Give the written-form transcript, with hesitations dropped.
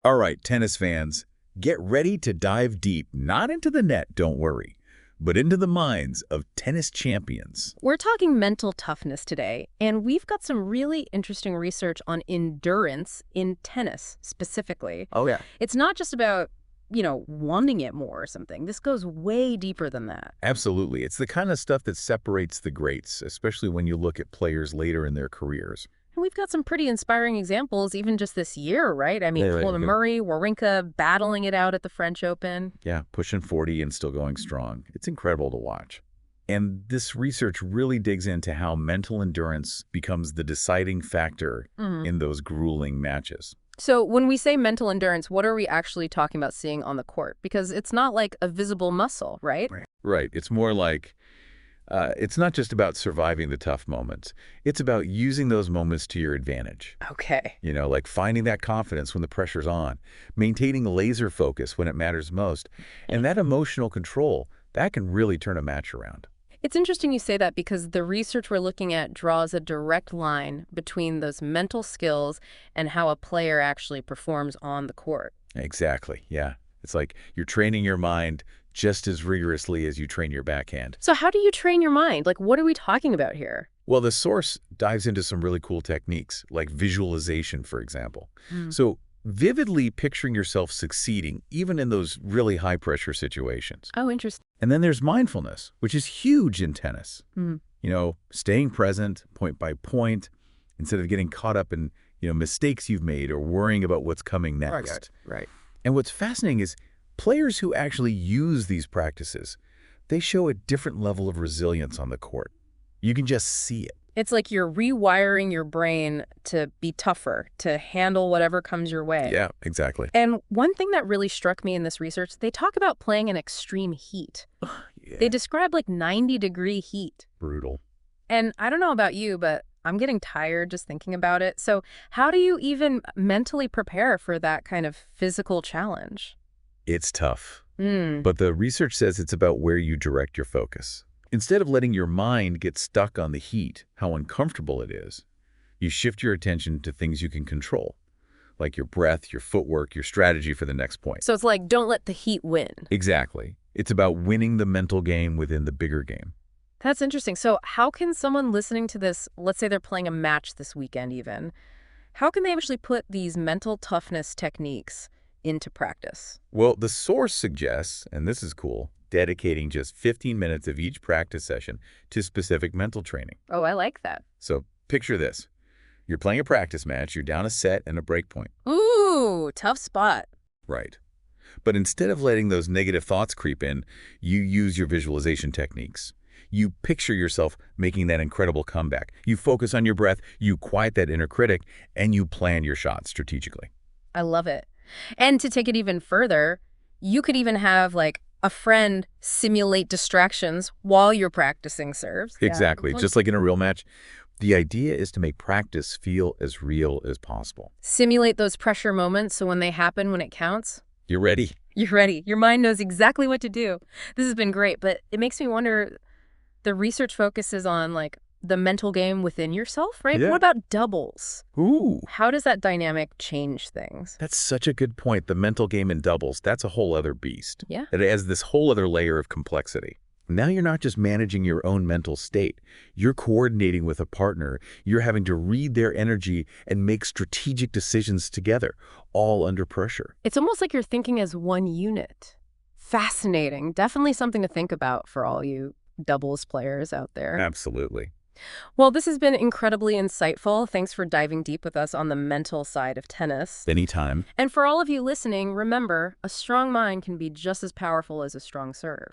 All right, tennis fans, get ready to dive deep, not into the net, don't worry, but into the minds of tennis champions. We're talking mental toughness today, and we've got some really interesting research on endurance in tennis specifically. Oh, yeah. It's not just about, wanting it more or something. This goes way deeper than that. Absolutely. It's the kind of stuff that separates the greats, especially when you look at players later in their careers. And we've got some pretty inspiring examples even just this year, right? I mean, Yeah, Coleman Murray, Wawrinka battling it out at the French Open. Yeah, pushing 40 and still going strong. It's incredible to watch. And this research really digs into how mental endurance becomes the deciding factor in those grueling matches. So when we say mental endurance, what are we actually talking about seeing on the court? Because it's not like a visible muscle, right? Right. It's more like it's not just about surviving the tough moments. It's about using those moments to your advantage. Okay. Like finding that confidence when the pressure's on, maintaining laser focus when it matters most, and that emotional control, that can really turn a match around. It's interesting you say that because the research we're looking at draws a direct line between those mental skills and how a player actually performs on the court. Exactly, yeah. It's like you're training your mind just as rigorously as you train your backhand. So how do you train your mind? Like, what are we talking about here? Well, the source dives into some really cool techniques, like visualization, for example. So vividly picturing yourself succeeding, even in those really high-pressure situations. Oh, interesting. And then there's mindfulness, which is huge in tennis. Staying present, point by point, instead of getting caught up in, mistakes you've made or worrying about what's coming next. Right. And what's fascinating is players who actually use these practices, they show a different level of resilience on the court. You can just see it. It's like you're rewiring your brain to be tougher, to handle whatever comes your way. Yeah, exactly. And one thing that really struck me in this research, they talk about playing in extreme heat. Yeah. They describe like 90-degree heat. Brutal. And I don't know about you, but I'm getting tired just thinking about it. So how do you even mentally prepare for that kind of physical challenge? It's tough. But the research says it's about where you direct your focus. Instead of letting your mind get stuck on the heat, how uncomfortable it is, you shift your attention to things you can control, like your breath, your footwork, your strategy for the next point. So it's like, don't let the heat win. Exactly. It's about winning the mental game within the bigger game. That's interesting. So how can someone listening to this, let's say they're playing a match this weekend even, how can they actually put these mental toughness techniques into practice? Well, the source suggests, and this is cool, dedicating just 15 minutes of each practice session to specific mental training. Oh, I like that. So picture this. You're playing a practice match, you're down a set and a break point. Ooh, tough spot. Right. But instead of letting those negative thoughts creep in, you use your visualization techniques. You picture yourself making that incredible comeback. You focus on your breath, you quiet that inner critic, and you plan your shots strategically. I love it. And to take it even further, you could even have like a friend simulate distractions while you're practicing serves. Exactly. Yeah. Just like in a real match, the idea is to make practice feel as real as possible. Simulate those pressure moments so when they happen, when it counts, You're ready. you're ready. Your mind knows exactly what to do. This has been great, but it makes me wonder, the research focuses on like the mental game within yourself, right? Yeah. What about doubles? Ooh. How does that dynamic change things? That's such a good point. The mental game in doubles, that's a whole other beast. Yeah. It adds this whole other layer of complexity. Now you're not just managing your own mental state. You're coordinating with a partner. You're having to read their energy and make strategic decisions together, all under pressure. It's almost like you're thinking as one unit. Fascinating. Definitely something to think about for all you doubles players out there. Absolutely. Well, this has been incredibly insightful. Thanks for diving deep with us on the mental side of tennis. Anytime. And for all of you listening, remember, a strong mind can be just as powerful as a strong serve.